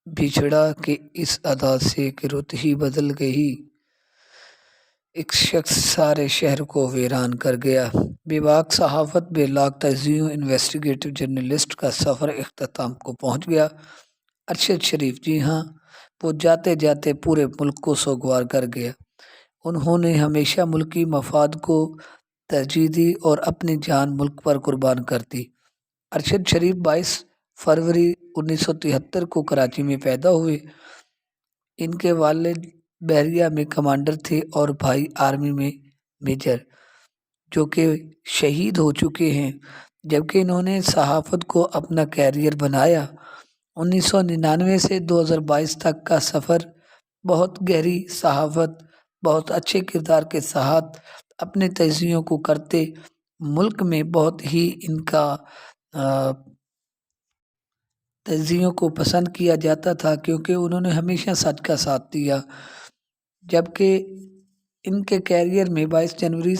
بچھڑا کہ اس ادا سے کہ رت ہی بدل گئی، ایک شخص سارے شہر کو ویران کر گیا۔ بے باک صحافت، بے لاگ تجزیوں، انویسٹیگیٹو جرنلسٹ کا سفر اختتام کو پہنچ گیا۔ ارشد شریف، جی ہاں، وہ جاتے جاتے پورے ملک کو سوگوار کر گیا۔ انہوں نے ہمیشہ ملکی مفاد کو ترجیح دی اور اپنی جان ملک پر قربان کر دی۔ ارشد شریف 22 فروری 1973 کو کراچی میں پیدا ہوئے۔ ان کے والد بحریہ میں کمانڈر تھے اور بھائی آرمی میں میجر، جو کہ شہید ہو چکے ہیں، جبکہ انہوں نے صحافت کو اپنا کیریئر بنایا۔ 1999 سے 2022 تک کا سفر بہت گہری صحافت، بہت اچھے کردار کے ساتھ اپنے تجزیوں کو کرتے ملک میں بہت ہی ان کا تجزیوں کو پسند کیا جاتا تھا، کیونکہ انہوں نے ہمیشہ سچ کا ساتھ دیا۔ جبکہ ان کے کیریئر میں 22 جنوری